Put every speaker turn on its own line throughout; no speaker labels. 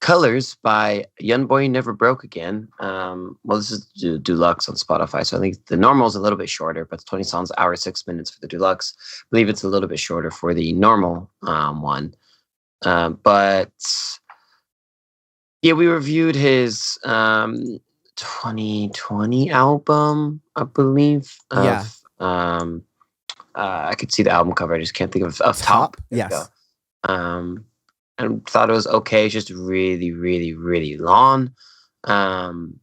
Colors by YoungBoy Never Broke Again. Well, this is deluxe on Spotify, so I think the normal is a little bit shorter, but it's 20 songs, hour 6 minutes for the deluxe. I believe it's a little bit shorter for the normal one. But yeah, we reviewed his 2020 album, I believe.
Yeah.
I could see the album cover. I just can't think of Top.
Yes.
And thought it was okay. It's just really, really, really long. And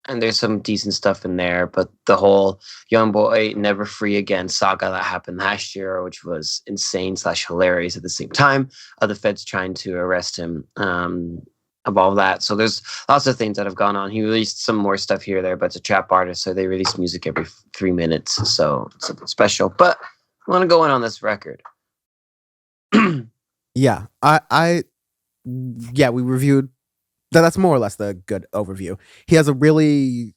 there's some decent stuff in there, but the whole YoungBoy Never Free Again saga that happened last year, which was insane / hilarious at the same time, the feds trying to arrest him, of all that. So there's lots of things that have gone on. He released some more stuff here or there, but it's a trap artist, so they release music every 3 minutes, so it's something special. But I want to go in on this record.
Yeah, we reviewed. That's more or less the good overview. He has a really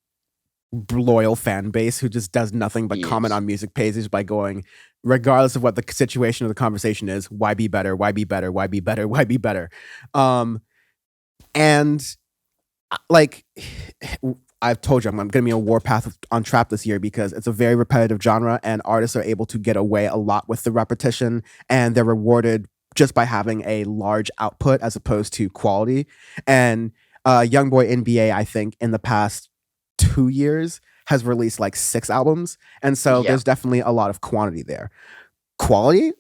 loyal fan base who just does nothing but comment on music pages by going, regardless of what the situation or the conversation is, why be better? Why be better? Why be better? Why be better? And like I've told you, I'm going to be a warpath on trap this year because it's a very repetitive genre, and artists are able to get away a lot with the repetition, and they're rewarded just by having a large output as opposed to quality. And YoungBoy NBA, I think, in the past 2 years has released like 6 albums. And so there's definitely a lot of quantity there. Quality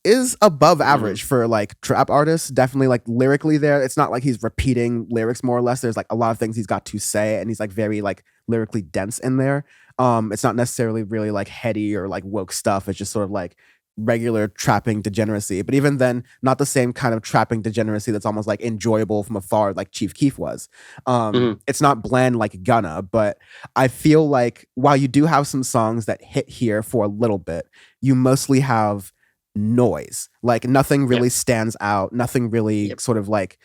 is above average for like trap artists, definitely like lyrically there. It's not like he's repeating lyrics more or less. There's like a lot of things he's got to say, and he's like very like lyrically dense in there. It's not necessarily really like heady or like woke stuff. It's just sort of like regular trapping degeneracy, but even then not the same kind of trapping degeneracy that's almost like enjoyable from afar like Chief Keef was. It's not bland like Gunna, but I feel like while you do have some songs that hit here for a little bit, you mostly have noise. Like nothing really stands out, nothing really sort of like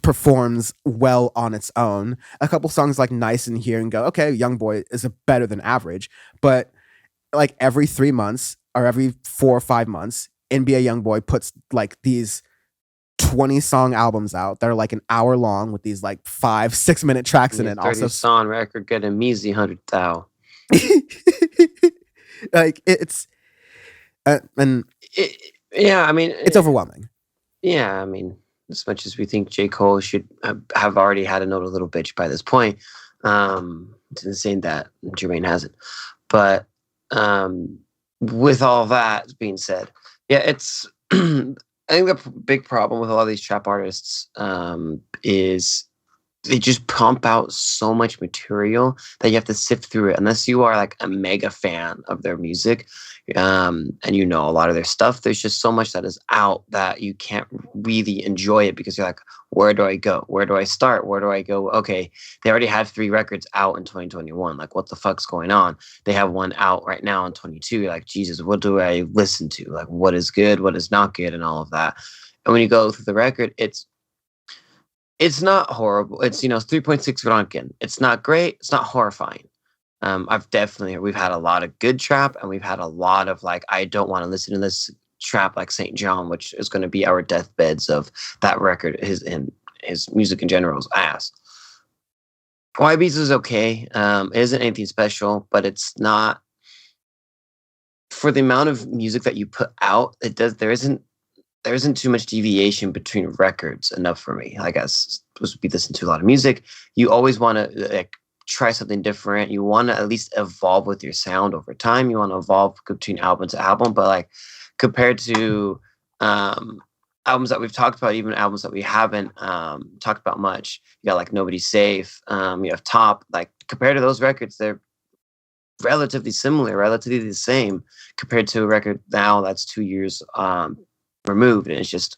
performs well on its own. A couple songs like Nice in here and go, okay, YoungBoy is a better than average, but like every 3 months or every 4 or 5 months, NBA YoungBoy puts like these 20-song albums out that are like an hour long with these like 5-6 minute tracks in it.
30
Also,
song record get a measly 100,000.
Like it's I mean, it's overwhelming.
Yeah, I mean, as much as we think J. Cole should have already had a note a little bitch by this point, it's insane that Jermaine hasn't. But with all that being said, it's I think the big problem with a lot of these trap artists is they just pump out so much material that you have to sift through it. Unless you are like a mega fan of their music, and you know a lot of their stuff, there's just so much that is out that you can't really enjoy it because you're like, where do I go? Where do I start? Where do I go? Okay, they already had 3 records out in 2021. Like, what the fuck's going on? They have one out right now in 22. You're like, Jesus, what do I listen to? Like, what is good? What is not good? And all of that. And when you go through the record, it's not horrible. It's 3.6 Gronkin. It's not great. It's not horrifying. We've had a lot of good trap, and we've had a lot of like, I don't want to listen to this trap like St. John, which is going to be our deathbeds of that record. His music in general is ass. YB's is okay. It isn't anything special, but it's not for the amount of music that you put out. There isn't too much deviation between records enough for me. Like, I was supposed to be listening to a lot of music. You always want to like try something different. You want to at least evolve with your sound over time. You want to evolve between album to album, but like compared to albums that we've talked about, even albums that we haven't talked about much, you got like Nobody's Safe. You have Top. Like compared to those records, they're relatively similar, relatively the same compared to a record now that's 2 years removed, and it's just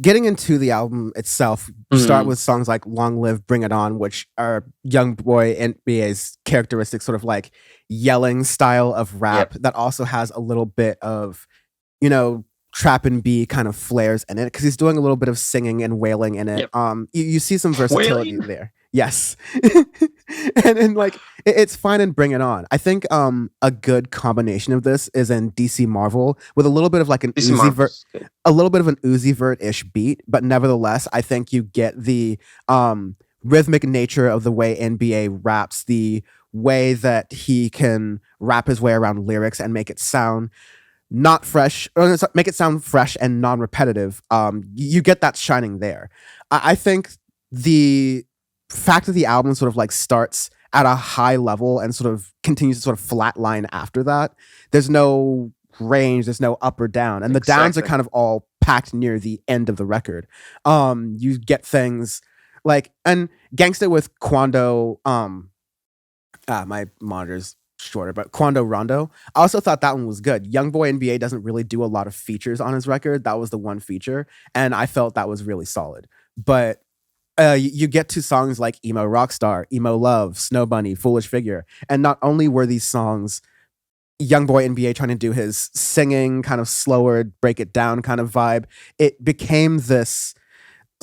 getting into the album itself, start with songs like Long Live, Bring It On, which are YoungBoy NBA's characteristic sort of like yelling style of rap that also has a little bit of trap and B kind of flares in it because he's doing a little bit of singing and wailing in it. You see some versatility there. Yes. And like it's fine in Bring It On. I think a good combination of this is in DC Marvel with a little bit of like an
DC Marvel's good.
a little bit of an Uzi Vert-ish beat, but nevertheless, I think you get the rhythmic nature of the way NBA raps, the way that he can wrap his way around lyrics and make it sound not fresh, or make it sound fresh and non-repetitive. You get that shining there. I think the fact that the album sort of like starts at a high level and sort of continues to sort of flatline after that. There's no range, there's no up or down, and the downs are kind of all packed near the end of the record. You get things like and Gangsta with Quando. My monitor's shorter, but Quando Rondo. I also thought that one was good. YoungBoy NBA doesn't really do a lot of features on his record. That was the one feature, and I felt that was really solid. But you get to songs like Emo Rockstar, Emo Love, Snow Bunny, Foolish Figure. And not only were these songs YoungBoy NBA trying to do his singing, kind of slower, break it down kind of vibe, it became this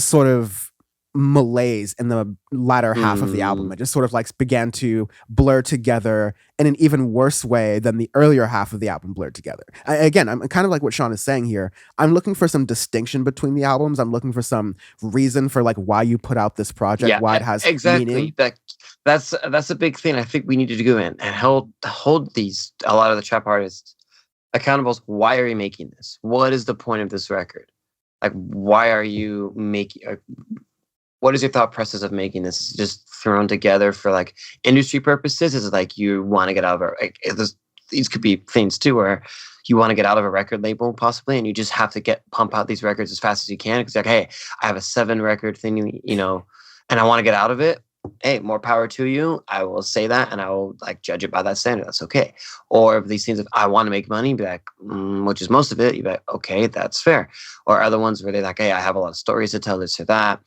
sort of malaise in the latter half of the album. It just sort of like began to blur together in an even worse way than the earlier half of the album blurred together. Again, I'm kind of like what Sean is saying here. I'm looking for some distinction between the albums. I'm looking for some reason for like why you put out this project, why it has meaning.
That's a big thing. I think we needed to go in and hold a lot of the trap artists accountable. Why are you making this? What is the point of this record? Like, why are you making? What is your thought process of making this? Is it just thrown together for like industry purposes? Is it like you want to get out of it? Like, these could be things too, where you want to get out of a record label possibly, and you just have to pump out these records as fast as you can because like, hey, I have a 7 record thing, and I want to get out of it. Hey, more power to you. I will say that, and I will like judge it by that standard. That's okay. Or if these things, if I want to make money, be like, which is most of it, you be like, okay, that's fair. Or other ones where they're like, hey, I have a lot of stories to tell, this or that.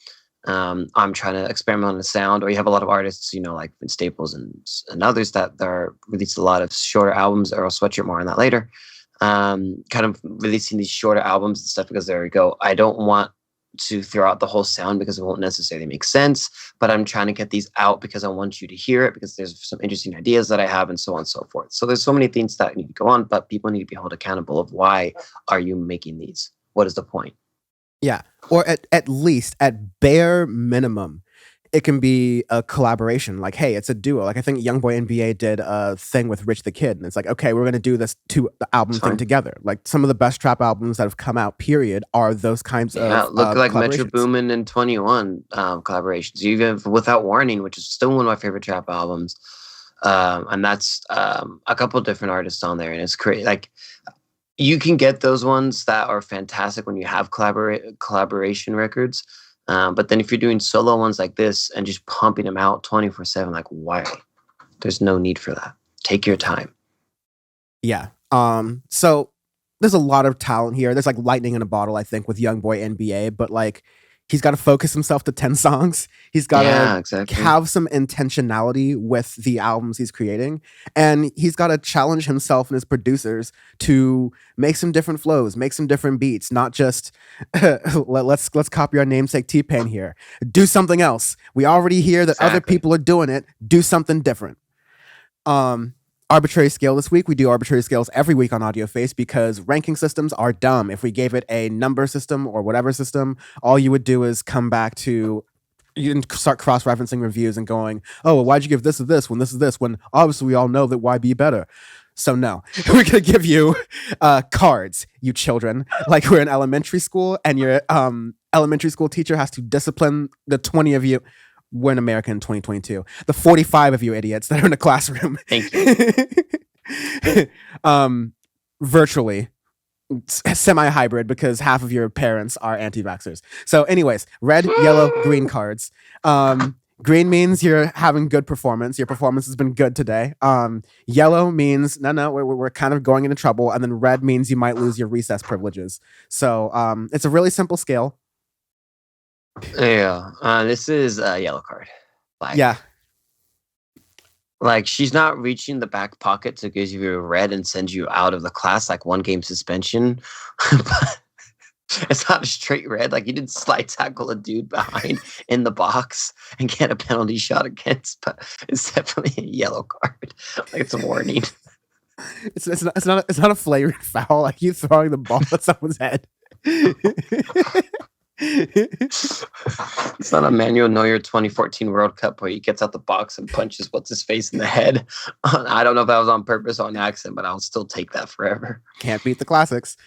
I'm trying to experiment on the sound. Or you have a lot of artists, like Vince Staples and others that are released a lot of shorter albums. Earl Sweatshirt, more on that later. Kind of releasing these shorter albums and stuff because there we go. I don't want to throw out the whole sound because it won't necessarily make sense, but I'm trying to get these out because I want you to hear it because there's some interesting ideas that I have and so on and so forth. So there's so many things that need to go on, but people need to be held accountable of why are you making these? What is the point?
Yeah. Or at least, at bare minimum, it can be a collaboration. Like, hey, it's a duo. Like, I think YoungBoy NBA did a thing with Rich the Kid. And it's like, okay, we're going to do this album thing together. Like, some of the best trap albums that have come out, period, are those kinds of
look like Metro Boomin and 21 collaborations. Even Without Warning, which is still one of my favorite trap albums. And that's a couple of different artists on there. And it's crazy. Like, you can get those ones that are fantastic when you have collaboration records. But then if you're doing solo ones like this and just pumping them out 24/7, like, why? There's no need for that. Take your time.
Yeah. So there's a lot of talent here. There's like lightning in a bottle, I think, with YoungBoy NBA, but like he's got to focus himself to 10 songs. He's got to have some intentionality with the albums he's creating. And he's got to challenge himself and his producers to make some different flows, make some different beats, not just let's copy our namesake T-Pain here. Do something else. We already hear that other people are doing it. Do something different. Arbitrary scale this week. We do arbitrary scales every week on Audioface because ranking systems are dumb. If we gave it a number system or whatever system, all you would do is come back to, you can start cross-referencing reviews and going, oh, well, why'd you give this to this when this is this, when obviously we all know that YB better. So no, we're going to give you cards, you children, like we're in elementary school and your elementary school teacher has to discipline the 20 of you. We're in America in 2022. The 45 of you idiots that are in the classroom.
Thank
you. Virtually. Semi-hybrid because half of your parents are anti-vaxxers. So anyways, red, yellow, green cards. Green means you're having good performance. Your performance has been good today. Yellow means, no, we're kind of going into trouble. And then red means you might lose your recess privileges. So it's a really simple scale.
Yeah, this is a yellow card.
Yeah.
Like, she's not reaching the back pocket to give you a red and send you out of the class, like 1 game suspension. It's not a straight red. Like, you didn't slide tackle a dude behind in the box and get a penalty shot against, but it's definitely a yellow card. Like, it's a warning.
It's not a flagrant foul. Like, you throwing the ball at someone's head.
It's not a Manuel Neuer 2014 World Cup where he gets out the box and punches what's his face in the head. I don't know if that was on purpose or on accident, but I'll still take that forever.
Can't beat the classics.